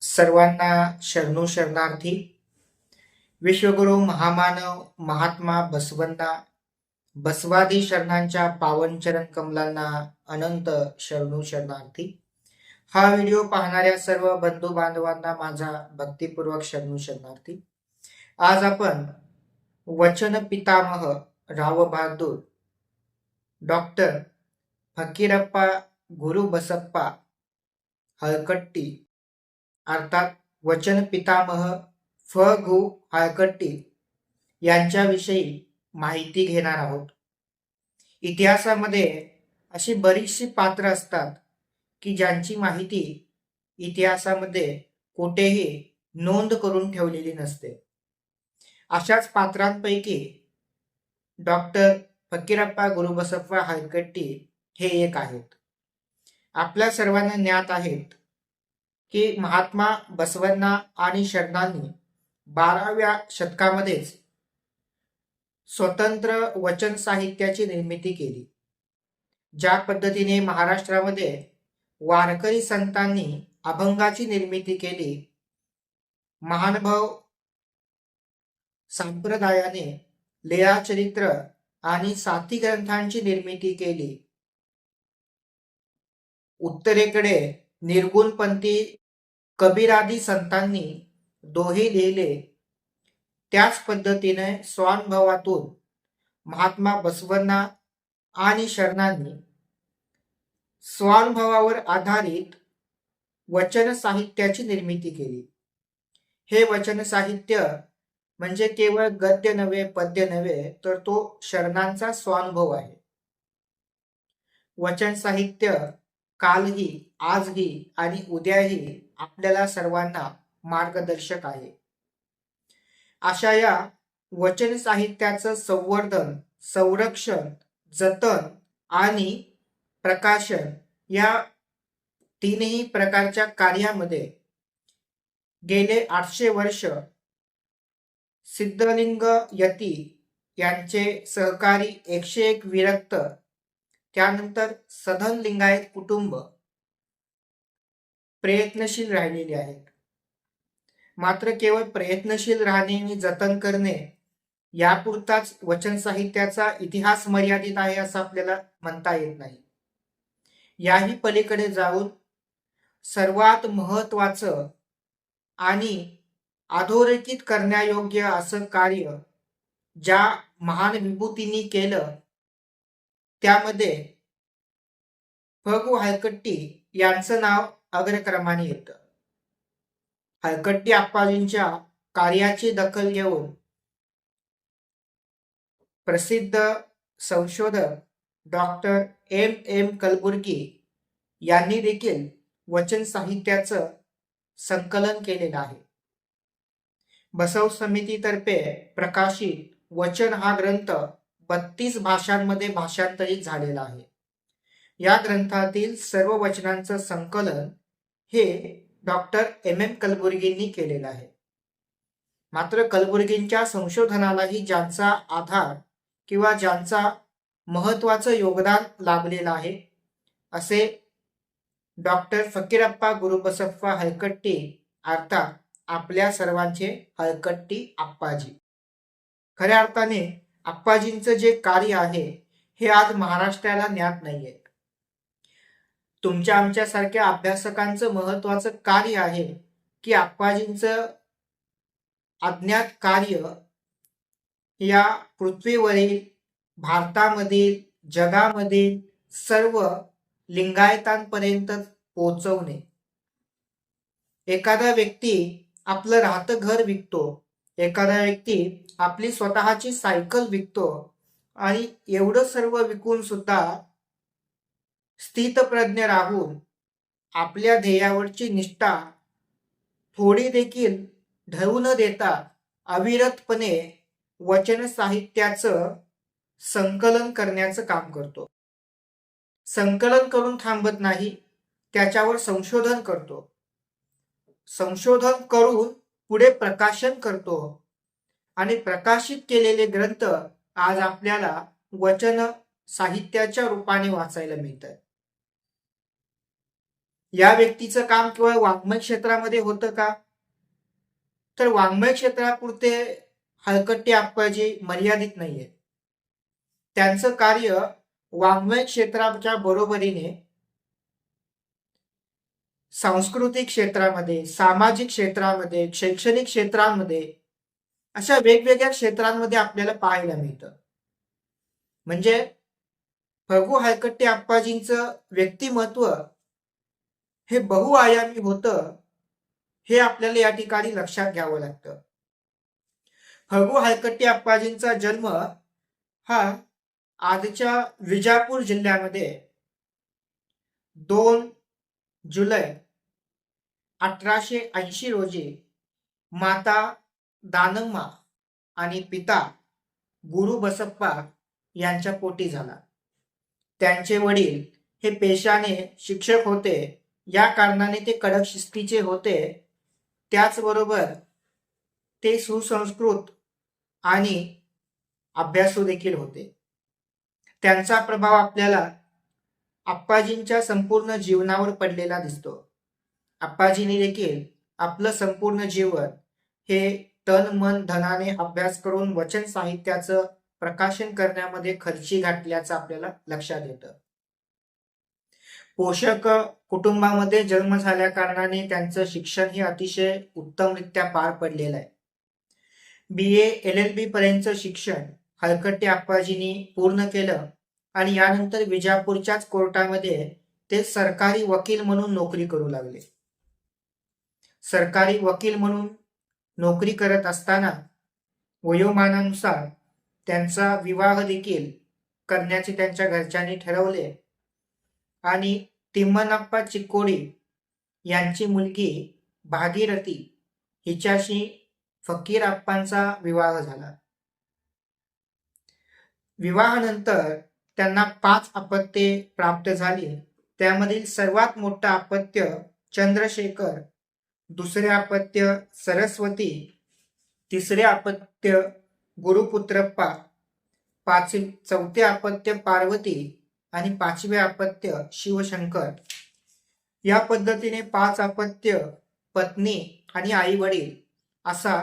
सर्वांना शरणू शरणार्थी. विश्वगुरु महामानव महात्मा बसवंता बसवादी शरणांच्या पावन चरण कमलांना अनंत शरणू शरणार्थी. हा व्हिडिओ पाहणाऱ्या सर्व बंधू बांधवांना माझा भक्तिपूर्वक शरणू शरणार्थी. आज आपण वचन पितामह राव बहादूर डॉक्टर फकीरप्पा गुरु बसप्पा हळकट्टी अर्थात वचन पितामह फ गु हळकट्टी यांच्याविषयी माहिती घेणार आहोत. इतिहासामध्ये अशी बरीचशी पात्र असतात की ज्यांची माहिती इतिहासामध्ये कुठेही नोंद करून ठेवलेली नसते. अशाच पात्रांपैकी डॉक्टर फकीरप्पा गुरुबसप्पा हळकट्टी हे एक आहेत. आपल्या सर्वांना ज्ञात आहेत की महात्मा बसवण्णा आणि शरणांनी 12व्या शतकामध्येच स्वतंत्र वचन साहित्याची निर्मिती केली. ज्या पद्धतीने महाराष्ट्रामध्ये वारकरी संतांनी अभंगाची निर्मिती केली, महानुभाव संप्रदायाने लीळाचरित्र आणि साती ग्रंथांची निर्मिती केली, उत्तरेकडे निर्गुणपंथी कबीरादी संतांनी दोहे लिहिले, त्याच पद्धतीने स्वानुभवातून महात्मा बसवण्णा आणि शरणांनी स्वानुभवावर आधारित वचन साहित्याची निर्मिती केली. हे वचन साहित्य म्हणजे केवळ गद्य नव्हे, पद्य नव्हे, तर तो शरणांचा स्वानुभव आहे. वचन साहित्य कालही, आजही आणि उद्याही आपल्याला सर्वांना मार्गदर्शक आहे. अशा या वचन साहित्याचं संवर्धन, संरक्षण, जतन आणि प्रकाशन या तीनही प्रकारच्या कार्यामध्ये गेले 800 वर्ष सिद्धलिंग यती यांचे सहकारी 101 विरक्त, त्यानंतर सधन लिंगायत कुटुंब प्रयत्नशील राहिलेले आहेत. मात्र केवळ प्रयत्नशील राहणे आणि जतन करणे यापुरताच वचन साहित्याचा इतिहास मर्यादित आहे असं आपल्याला म्हणता येत नाही. याही पलीकडे जाऊन सर्वात महत्वाचं आणि अधोरेखित करण्यायोग्य असं कार्य ज्या महान विभूतींनी केलं, त्यामध्ये फ गु हळकट्टी यांचं नाव अग्रक्रमाने येतं. हळकट्टी आप्पाजींच्या कार्याची दखल घेऊन प्रसिद्ध संशोधक डॉक्टर एम कलबुर्गी यांनी देखील वचन साहित्याचं संकलन केलेलं आहे. बसव समितीतर्फे प्रकाशित वचन हा ग्रंथ 32 भाषांमध्ये भाषांतरित झालेला आहे. या ग्रंथातील सर्व वचनांचं संकलन हे डॉक्टर एम कलबुर्गींनी केलेलं आहे. मात्र कलबुर्गींच्या संशोधनालाही ज्यांचा आधार किंवा ज्यांचा महत्वाचं योगदान लाभलेलं आहे असे डॉक्टर फकीरप्पा गुरुबसप्पा हळकट्टी अर्थात आपल्या सर्वांचे हळकट्टी आप्पाजी. खऱ्या अर्थाने आप्पाजींचं जे कार्य आहे हे आज महाराष्ट्राला ज्ञात नाहीये. तुमच्या आमच्यासारख्या अभ्यासकांचं महत्वाचं कार्य आहे की आप्पाजींचं अज्ञात कार्य या पृथ्वीवरील, भारतामधील, जगामधील सर्व लिंगायतांपर्यंत पोहोचवणे. एखादा व्यक्ती आपलं राहतं घर विकतो, एखादा व्यक्ती आपली स्वतःची सायकल विकतो आणि एवढं सर्व विकून सुद्धा स्थितप्रज्ञ राहून आपल्या ध्येयावरची निष्ठा थोडी देखील ढळू न देता अविरतपणे वचन साहित्याचं संकलन करण्याचं काम करतो. संकलन करून थांबत नाही, त्याच्यावर संशोधन करतो. संशोधन करून पुढे प्रकाशन करतो आणि प्रकाशित केलेले ग्रंथ आज आपल्याला वचन साहित्याच्या रूपाने वाचायला मिळतात. या व्यक्तीचं काम केवळ वाङ्मय क्षेत्रामध्ये होतं का? तर वाङ्मय क्षेत्रापुरते हलकट्टी आप्पाजी मर्यादित नाहीये. त्यांचं कार्य वाङ्मय क्षेत्राच्या बरोबरीने सांस्कृतिक क्षेत्रामध्ये, सामाजिक क्षेत्रामध्ये, शैक्षणिक क्षेत्रांमध्ये अशा वेगवेगळ्या क्षेत्रांमध्ये आपल्याला पाहायला मिळतं. म्हणजे फगू हलकट्टी आप्पाजींचं व्यक्तिमत्व हे बहुआयामी होतं, हे आपल्याला या ठिकाणी लक्षात घ्यावं लागतं. फगू हलकट्टी आप्पाजींचा जन्म हा आजच्या विजापूर जिल्ह्यामध्ये 2 जुलै 1880 रोजी माता दानम्मा आणि पिता गुरु बसप्पा यांच्या पोटी झाला. त्यांचे वडील हे पेशाने शिक्षक होते, या कारणाने ते कडक शिस्तीचे होते. त्याचबरोबर ते सुसंस्कृत आणि अभ्यासू देखील होते. त्यांचा प्रभाव आपल्याला आप्पाजींच्या संपूर्ण जीवनावर पडलेला दिसतो. आप्पाजींनी देखील आपलं संपूर्ण जीवन हे तन मन धनाने अभ्यास करून वचन साहित्याचं प्रकाशन करण्यामध्ये खर्ची घातल्याचं आपल्याला लक्षात येतं. पोषक कुटुंबामध्ये जन्म झाल्या कारणाने त्यांचं शिक्षण हे अतिशय उत्तमरित्या पार पडलेलं आहे. BA LLB पर्यंतचं शिक्षण हलकट्टी आप्पाजींनी पूर्ण केलं आणि यानंतर विजापूरच्याच कोर्टामध्ये ते सरकारी वकील म्हणून नोकरी करू लागले. सरकारी वकील म्हणून नोकरी करत असताना वयोमानानुसार त्यांचा विवाह देखील करण्याचे त्यांच्या घरच्यांनी ठरवले आणि तिम्मनाप्पा चिक्कोडी यांची मुलगी भागीरथी हिच्याशी फकीरप्पांचा विवाह झाला. विवाहानंतर त्यांना 5 अपत्ये प्राप्त झाली. त्यामधील सर्वात मोठं अपत्य चंद्रशेखर, दुसरे अपत्य सरस्वती, तिसरे अपत्य गुरुपुत्रप्पा, चौथे अपत्य पार्वती आणि 5वे अपत्य शिवशंकर. या पद्धतीने 5 अपत्य, पत्नी आणि आई वडील असा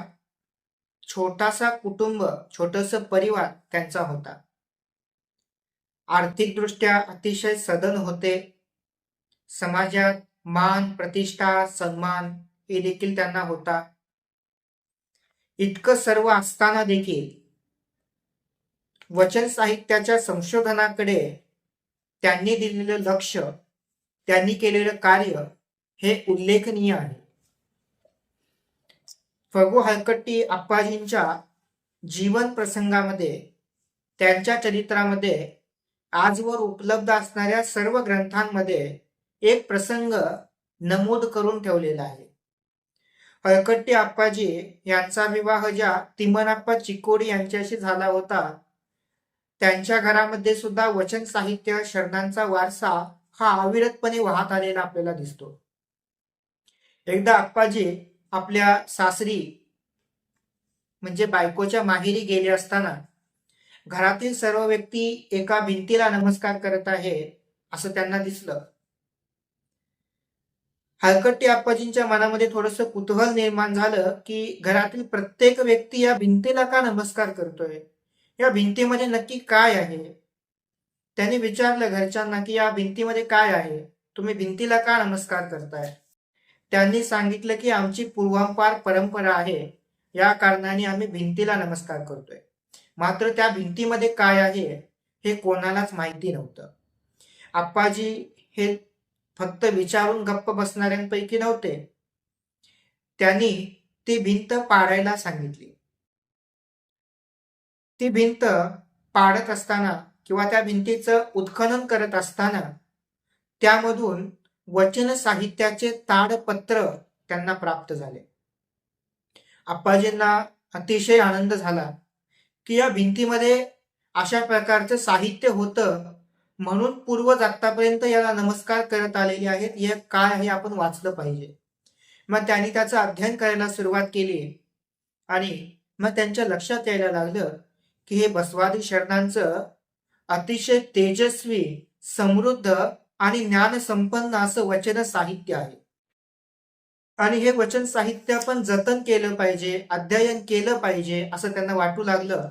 छोटासा कुटुंब, छोटंसं परिवार त्यांचा होता. आर्थिकदृष्ट्या अतिशय सधन होते. समाजात मान, प्रतिष्ठा, सन्मान हे देखील त्यांना होता. इतकं सर्व असताना देखील वचन साहित्याच्या संशोधनाकडे त्यांनी दिलेलं लक्ष, त्यांनी केलेलं कार्य हे उल्लेखनीय आहे. फगू हलकट्टी आप्पाजींच्या जीवन प्रसंगामध्ये, त्यांच्या चरित्रामध्ये आजवर उपलब्ध असणाऱ्या सर्व ग्रंथांमध्ये एक प्रसंग नमूद करून ठेवलेला आहे. हलकट्टी आप्पाजी यांचा विवाह ज्या तिम्मनाप्पा चिक्कोडी यांच्याशी झाला होता, त्यांच्या घरामध्ये सुद्धा वचन साहित्य, शरणांचा वारसा हा अविरतपणे वाहत आलेला आपल्याला दिसतो. एकदा आप्पाजी आपल्या सासरी म्हणजे बायकोच्या माहेरी गेले असताना घरातील सर्व व्यक्ती एका भिंतीला नमस्कार करत आहे असं त्यांना दिसलं. हलकट्टी आप्पाजींच्या मनामध्ये थोडंसं कुतूहल निर्माण झालं की घरातील प्रत्येक व्यक्ती या भिंतीला का नमस्कार करतोय, या भिंतीमध्ये नक्की काय आहे. त्यांनी विचारलं घरच्यांना की या भिंतीमध्ये काय आहे, तुम्ही भिंतीला का नमस्कार करताय. त्यांनी सांगितलं की आमची पूर्वांपार परंपरा आहे, या कारणाने आम्ही भिंतीला नमस्कार करतोय. मात्र त्या भिंतीमध्ये काय आहे हे कोणालाच माहिती नव्हतं. आप्पाजी हे फक्त विचारून गप्प बसणाऱ्यांपैकी नव्हते. त्यांनी ती भिंत पाडायला सांगितली. ती भिंत पाडत असताना किंवा त्या भिंतीचं उत्खनन करत असताना त्यामधून वचन साहित्याचे ताडपत्र त्यांना प्राप्त झाले. आप्पाजींना अतिशय आनंद झाला की या भिंतीमध्ये अशा प्रकारचं साहित्य होतं, म्हणून पूर्वज आतापर्यंत याला नमस्कार करत आलेले आहेत, हे काय आहे आपण वाचलं पाहिजे. मग त्यांनी त्याचं अध्ययन करायला सुरुवात केली आणि मग त्यांच्या लक्षात यायला लागलं की हे बसवादी शरणांचं अतिशय तेजस्वी, समृद्ध आणि ज्ञानसंपन्न असं वचन साहित्य आहे. आणि हे वचन साहित्य आपण जतन केलं पाहिजे, अध्ययन केलं पाहिजे असं त्यांना वाटू लागलं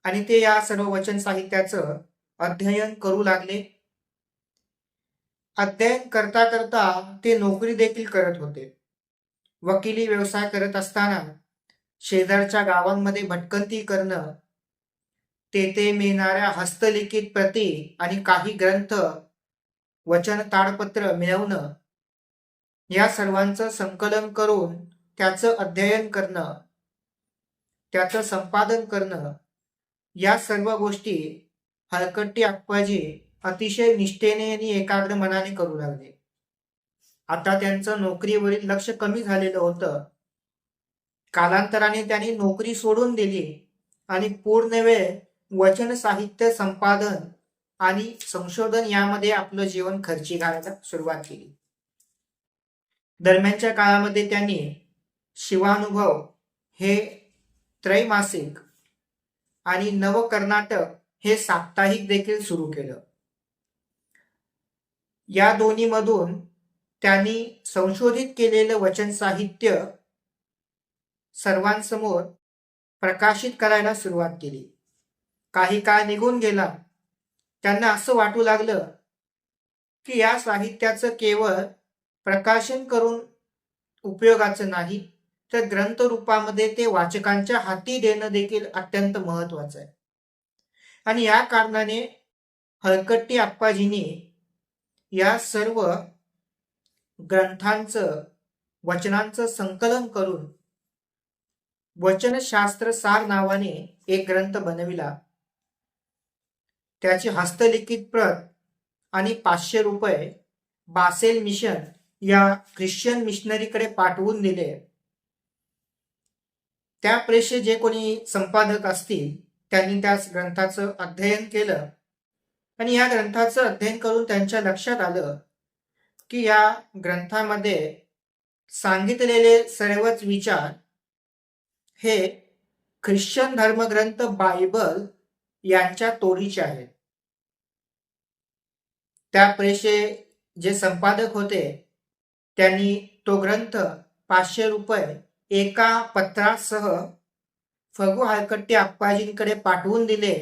आणि ते या सर्व वचन साहित्याचं अध्ययन करू लागले. अध्ययन करता करता ते नोकरी देखील करत होते. वकिली व्यवसाय करत असताना शेजारच्या गावांमध्ये भटकंती करणं, तेथे मिळणाऱ्या हस्तलिखित प्रती आणि काही ग्रंथ, वचन ताडपत्र मिळवणं, या सर्वांचं संकलन करून त्याचं अध्ययन करणं, त्याचं संपादन करणं, या सर्व गोष्टी हलकट्टी अप्पाजी अतिशय निष्ठेने आणि एकाग्र मनाने करू लागले. आता त्यांचं नोकरीवरील लक्ष कमी झालेलं होतं. कालांतराने त्यांनी नोकरी सोडून दिली आणि पूर्ण वेळ वचन साहित्य संपादन आणि संशोधन यामध्ये आपलं जीवन खर्ची घालायला सुरुवात केली. दरम्यानच्या काळामध्ये त्यांनी शिवानुभव हे त्रैमासिक आणि नव कर्नाटक हे साप्ताहिक देखील सुरू केलं. या दोन्हीमधून त्यांनी संशोधित केलेलं वचन साहित्य सर्वांसमोर प्रकाशित करायला सुरुवात केली. काही काळ निघून गेला. त्यांना असं वाटू लागलं की या साहित्याचं केवळ प्रकाशन करून उपयोगाचं नाही, तर ग्रंथ रूपामध्ये ते वाचकांच्या हाती देणं देखील अत्यंत महत्वाचं आहे. आणि या कारणाने हलकट्टी अप्पाजींनी या सर्व ग्रंथांचं, वचनांचं संकलन करून वचनशास्त्र सार नावाने एक ग्रंथ बनविला. त्याची हस्तलिखित प्रत आणि 500 रुपये बासेल मिशन या ख्रिश्चन मिशनरीकडे पाठवून दिले. त्या प्रेषे जे कोणी संपादक असतील त्यांनी त्या ग्रंथाचं अध्ययन केलं आणि या ग्रंथाचं अध्ययन करून त्यांच्या लक्षात आलं की या ग्रंथामध्ये सांगितलेले सर्वच विचार हे ख्रिश्चन धर्मग्रंथ बायबल यांच्या तोडीचे आहेत. त्या प्रेषे जे संपादक होते त्यांनी तो ग्रंथ 500 रुपये एका पत्रासह फगू हलकट्टी अप्पाजींकडे पाठवून दिले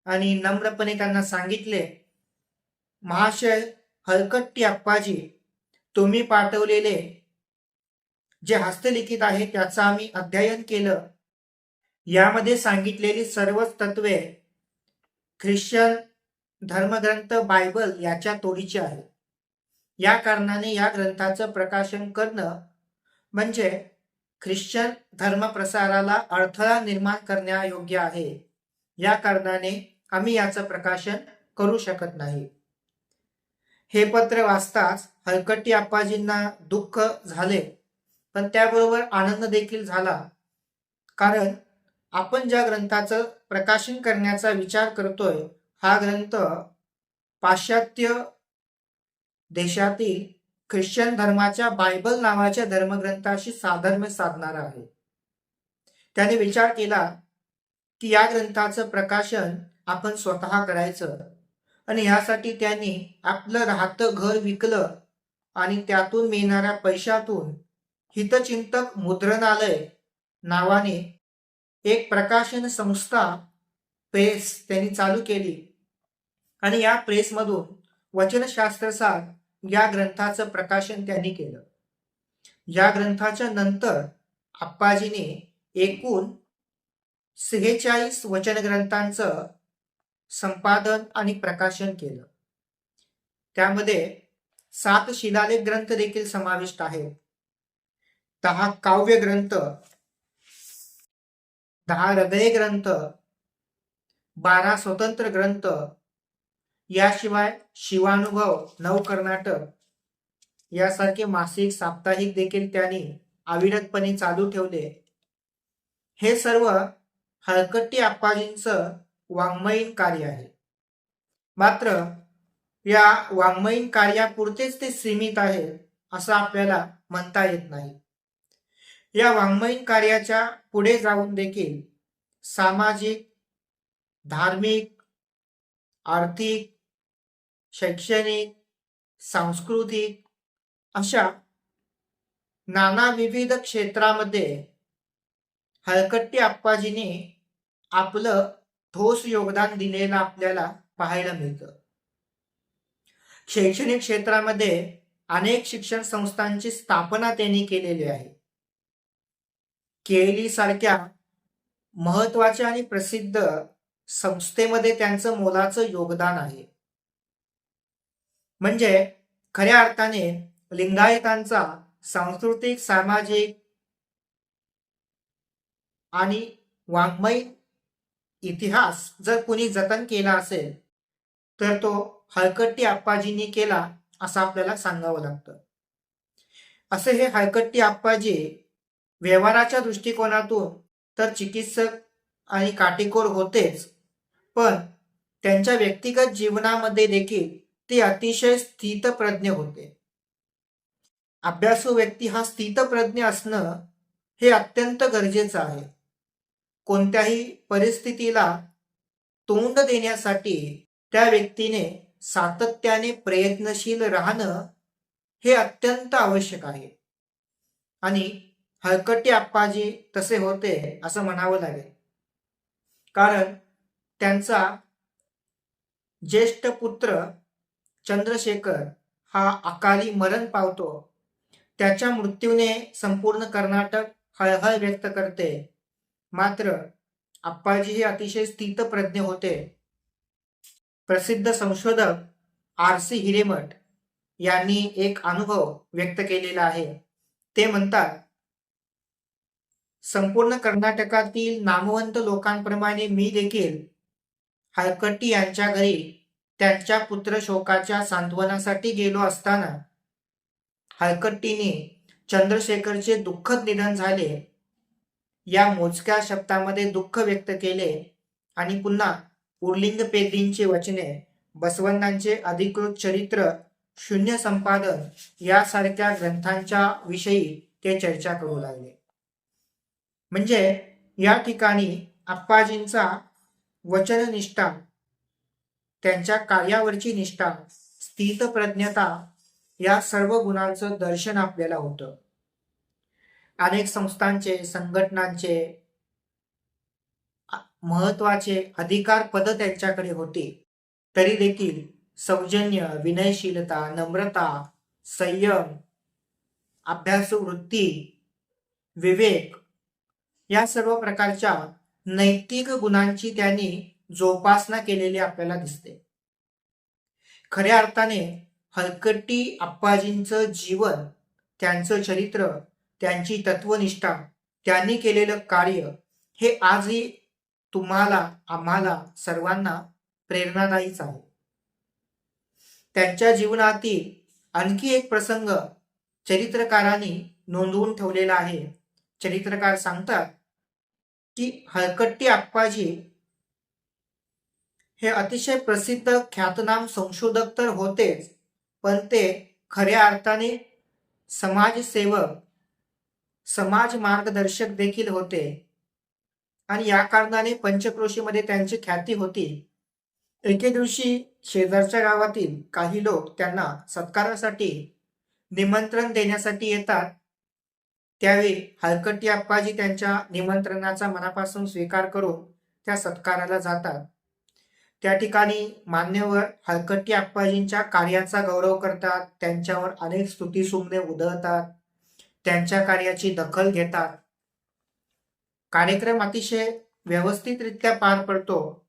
आणि नम्रपणे त्यांना सांगितले, महाशय हलकट्टी अप्पाजी, तुम्ही पाठवलेले जे हस्तलिखित आहे त्याचं आम्ही अध्ययन केलं. यामध्ये सांगितलेली सर्वच तत्वे ख्रिश्चन धर्मग्रंथ बायबल याच्या तोडीची आहेत. या कारणाने या ग्रंथाचं प्रकाशन करणं म्हणजे ख्रिश्चन धर्मप्रसाराला अडथळा निर्माण करण्यायोग्य आहे. या कारणाने आम्ही याचं प्रकाशन करू शकत नाही. हे पत्र वाचताच हलकट्टी अप्पाजींना दुःख झाले, पण त्याबरोबर आनंद देखील झाला. कारण आपण ज्या ग्रंथाचं प्रकाशन करण्याचा विचार करतोय हा ग्रंथ पाश्चात्य देशातील ख्रिश्चन धर्माच्या बायबल नावाच्या धर्मग्रंथाशी साधर्म्य साधणारा आहे. त्याने विचार केला की या ग्रंथाचं प्रकाशन आपण स्वतः करायचं आणि यासाठी त्यांनी आपलं राहतं घर विकलं आणि त्यातून मिळणाऱ्या पैशातून हितचिंतक मुद्रणालय नावाने एक प्रकाशन संस्था प्रेस त्यांनी चालू केली आणि या प्रेसमधून वचनशास्त्रसार या ग्रंथाचं प्रकाशन त्यांनी केलं. या ग्रंथाच्या नंतर अप्पाजीने एकूण 46 वचन ग्रंथांचं संपादन आणि प्रकाशन केलं. त्यामध्ये 7 शिलालेख ग्रंथ देखील समाविष्ट आहेत, 10 काव्य ग्रंथ, 10 हृदय ग्रंथ, 12 स्वतंत्र ग्रंथ, याशिवाय शिवानुभव, नवकर्नाटक यासारखे मासिक, साप्ताहिक देखील त्यांनी अविरतपणे चालू ठेवले. हे सर्व हलकट्टी अप्पाजींचं वाङ्मयीन कार्य आहे. मात्र या वाङ्मयीन कार्यापुरतेच ते सीमित आहे असं आपल्याला म्हणता येत नाही. या वाङ्मयीन कार्याच्या पुढे जाऊन देखील सामाजिक, धार्मिक, आर्थिक, शैक्षणिक सांस्कृतिक अशा नाना विविध क्षेत्रामध्ये हलकट्टी आप्पाजीने आपलं ठोस योगदान दिलेलं आपल्याला पाहायला मिळतं. शैक्षणिक क्षेत्रामध्ये अनेक शिक्षण संस्थांची स्थापना त्यांनी केलेली आहे. केएलई सारख्या महत्वाच्या आणि प्रसिद्ध संस्थेमध्ये त्यांचं मोलाचं योगदान आहे. म्हणजे खऱ्या अर्थाने लिंगायतांचा सांस्कृतिक, सामाजिक आणि वाङ्मय इतिहास जर कोणी जतन केला असेल तर तो हलकट्टी आप्पाजींनी केला असं आपल्याला सांगावं लागतं. असे हे हलकट्टी आप्पाजी व्यवहाराच्या दृष्टिकोनातून तर चिकित्सक आणि काटेकोर होतेच, पण त्यांच्या व्यक्तिगत जीवनामध्ये देखील ते अतिशय स्थितप्रज्ञ होते. अभ्यासू व्यक्ती हा स्थितप्रज्ञ असणं हे अत्यंत गरजेचं आहे. कोणत्याही परिस्थितीला तोंड देण्यासाठी त्या व्यक्तीने सातत्याने प्रयत्नशील राहणं हे अत्यंत आवश्यक आहे. आणि हलकट्टी आप्पाजी तसे होते असं म्हणावं लागेल. कारण त्यांचा ज्येष्ठ पुत्र चंद्रशेखर हा अकाली मरण पावतो. त्याच्या मृत्यूने संपूर्ण कर्नाटक हळहळ व्यक्त करते. मात्र आप्पाजी हे अतिशय स्थितप्रज्ञ होते. प्रसिद्ध संशोधक आर.सी. हिरेमठ यांनी एक अनुभव व्यक्त केलेला आहे. ते म्हणतात, संपूर्ण कर्नाटकातील नामवंत लोकांप्रमाणे मी देखील हलकट्टी यांच्या घरी त्यांच्या पुत्र शोकाच्या सांत्वनासाठी गेलो असताना हलकट्टीने चंद्रशेखरचे दुःखद निधन झाले या मोजक्या शब्दामध्ये दुःख व्यक्त केले आणि पुन्हा पुर्लिंग पेद्दींची वचने, बसवण्णांचे अधिकृत चरित्र, शून्य संपादन यासारख्या ग्रंथांच्या विषयी ते चर्चा करू लागले. म्हणजे या ठिकाणी आप्पाजींचा वचननिष्ठा, त्यांच्या कार्यावरची निष्ठा, स्थितप्रज्ञता या सर्व गुणांचं दर्शन आपल्याला होतं. अनेक संस्थांचे, संघटनांचे महत्वाचे अधिकार पद त्यांच्याकडे होती. तरी देखील सौजन्य, विनयशीलता, नम्रता, संयम, अभ्यासू वृत्ती, विवेक या सर्व प्रकारच्या नैतिक गुणांची त्यांनी जोपासना केलेली आपल्याला दिसते. खऱ्या अर्थाने हलकट्टी आप्पाजींचं जीवन, त्यांचं चरित्र, त्यांची तत्वनिष्ठा, त्यांनी केलेलं कार्य हे आजही तुम्हाला, आम्हाला सर्वांना प्रेरणादायीच आहे. त्यांच्या जीवनातील आणखी एक प्रसंग चरित्रकारांनी नोंदवून ठेवलेला आहे. चरित्रकार सांगतात की हलकट्टी आप्पाजी हे अतिशय प्रसिद्ध ख्यातनाम संशोधक तर होतेच, पण ते खऱ्या अर्थाने समाजसेवक, समाज मार्गदर्शक देखील होते. आणि या कारणाने पंचक्रोशीमध्ये त्यांची ख्याती होती. एके दिवशी शेजारच्या गावातील काही लोक त्यांना सत्कारासाठी निमंत्रण देण्यासाठी येतात. त्यावेळी हलकट्टी आप्पाजी त्यांच्या निमंत्रणाचा मनापासून स्वीकार करून त्या सत्काराला जातात. त्या ठिकाणी मान्यवर हलकट्टी आप्पाजींच्या कार्याचा गौरव करतात, त्यांच्यावर अनेक स्तुतिसुमने उधळतात, त्यांच्या कार्याची दखल घेतात. कार्यक्रम अतिशय व्यवस्थितरित्या पार पडतो.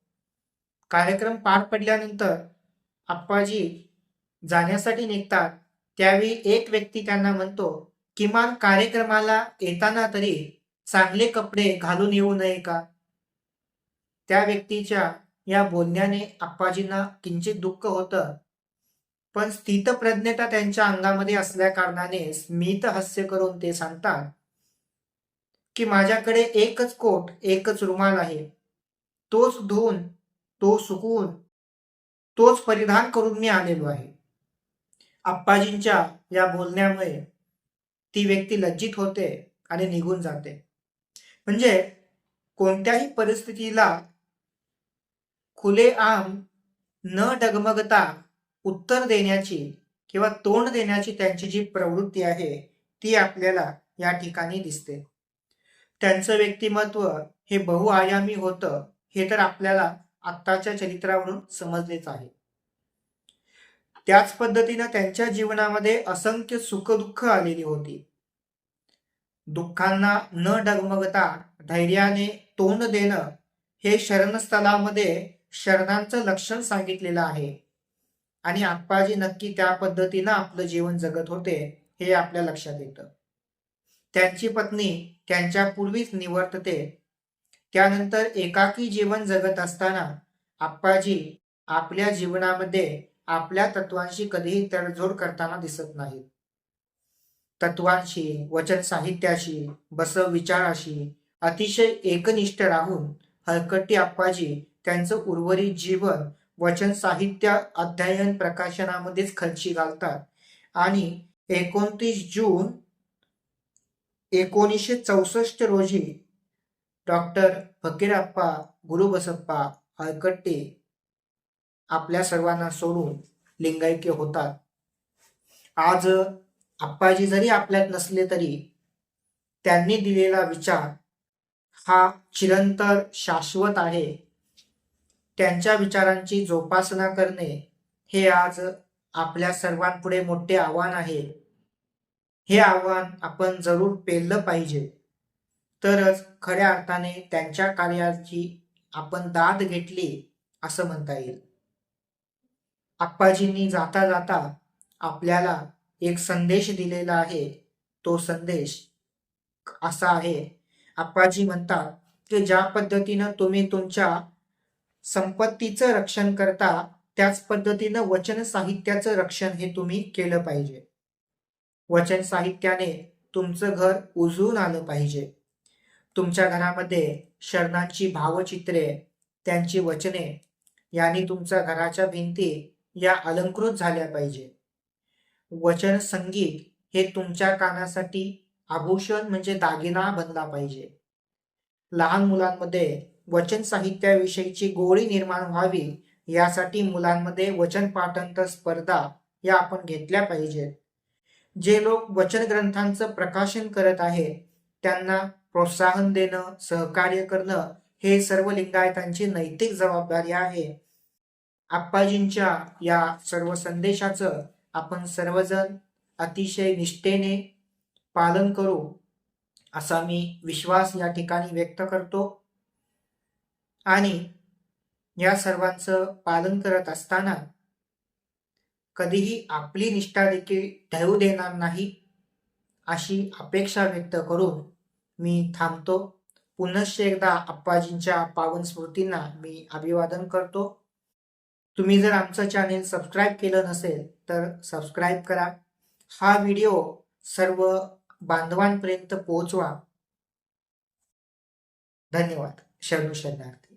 कार्यक्रम पार पडल्यानंतर आप्पाजी जाण्यासाठी निघतात. त्यावेळी एक व्यक्ती त्यांना म्हणतो, किमान कार्यक्रमाला येताना तरी चांगले कपडे घालून येऊ नये का? त्या व्यक्तीच्या या बोलण्याने आप्पाजींना किंचित दुःख होतं, पण स्थितप्रज्ञता त्यांच्या अंगामध्ये असल्या कारणाने स्मित हास्य करून ते सांगतात की माझ्याकडे एकच कोट, एकच रुमाल आहे. तोच धुवून, तो सुकवून, तोच परिधान करून मी आलेलो आहे. आप्पाजींच्या या बोलण्यामुळे ती व्यक्ती लज्जित होते आणि निघून जाते. म्हणजे कोणत्याही परिस्थितीला खुलेआम न डगमगता उत्तर देण्याची किंवा तोंड देण्याची त्यांची जी प्रवृत्ती आहे ती आपल्याला या ठिकाणी दिसते. त्यांचं व्यक्तिमत्व हे बहुआयामी होतं हे तर आपल्याला आत्ताच्या चरित्रावरून समजलेच आहे. त्याच पद्धतीनं त्यांच्या जीवनामध्ये असंख्य सुखदुःख आलेली होती. दुःखांना न डगमगता धैर्याने तोंड देणं हे शरणस्थळामध्ये शरणांचं लक्षण सांगितलेलं आहे. आणि आप्पाजी नक्की त्या पद्धतीनं आपलं जीवन जगत होते हे आपल्या लक्षात येतं. त्यांची पत्नी त्यांच्या पूर्वीच निवर्तते. त्यानंतर एकाकी जीवन जगत असताना आप्पाजी आपल्या जीवनामध्ये आपल्या तत्वांशी कधीही तडजोड करताना दिसत नाहीत. तत्वांशी, वचन साहित्याशी, बसव विचाराशी अतिशय एकनिष्ठ राहून हलकट्टी आप्पाजी त्यांचं उर्वरित जीवन वचन साहित्य अध्ययन प्रकाशनामध्येच खर्ची घालतात आणि 29 जून 1964 रोजी डॉक्टर फकीरप्पा गुरुबसप्पा हलकट्टी आपल्या सर्वांना सोडून लिंगैक्य होतात. आज आप्पाजी जरी आपल्यात नसले तरी त्यांनी दिलेला विचार हा चिरंतर शाश्वत आहे. त्यांच्या विचारांची जोपासना करणे हे आज आपल्या सर्वांपुढे मोठे आव्हान आहे. हे आव्हान आपण जरूर पेललं पाहिजे, तरच खऱ्या अर्थाने त्यांच्या कार्याची आपण दाद घेतली असं म्हणता येईल. आप्पाजींनी जाता जाता आपल्याला एक संदेश दिलेला आहे. तो संदेश असा आहे, आप्पाजी म्हणतात की ज्या पद्धतीनं तुम्ही तुमच्या संपत्तीचं रक्षण करता त्याच पद्धतीनं वचन साहित्याचं रक्षण हे तुम्ही केलं पाहिजे. वचन साहित्याने तुमचं घर उजळून आलं पाहिजे. तुमच्या घरामध्ये शरणांची भावचित्रे, त्यांची वचने यांनी तुमच्या घराच्या भिंती या अलंकृत झाल्या पाहिजे. वचन संगीत हे तुमच्या कानासाठी आभूषण म्हणजे दागिना बनला पाहिजे. लहान मुलांमध्ये वचन साहित्याविषयीची गोडी निर्माण व्हावी यासाठी मुलांमध्ये वचन पाठांतर स्पर्धा या आपण घेतल्या पाहिजेत. जे लोक वचन ग्रंथांचं प्रकाशन करत आहे त्यांना प्रोत्साहन देणं, सहकार्य करणं हे सर्व लिंगायतांची नैतिक जबाबदारी आहे. आप्पाजींच्या या सर्व संदेशाचं आपण सर्वजण अतिशय निष्ठेने पालन करू असा मी विश्वास या ठिकाणी व्यक्त करतो. आणि या सर्वांचं पालन करत असताना कधीही आपली निष्ठा देखील ढळू देणार नाही अशी अपेक्षा व्यक्त करून मी थांबतो. पुनश्च एकदा आप्पाजींच्या पावन स्मृतींना मी अभिवादन करतो. तुम्ही जर आमचं चॅनेल सबस्क्राईब केलं नसेल तर सबस्क्राईब करा. हा व्हिडिओ सर्व बांधवांपर्यंत पोहोचवा. धन्यवाद. शरणू शरणार्थी.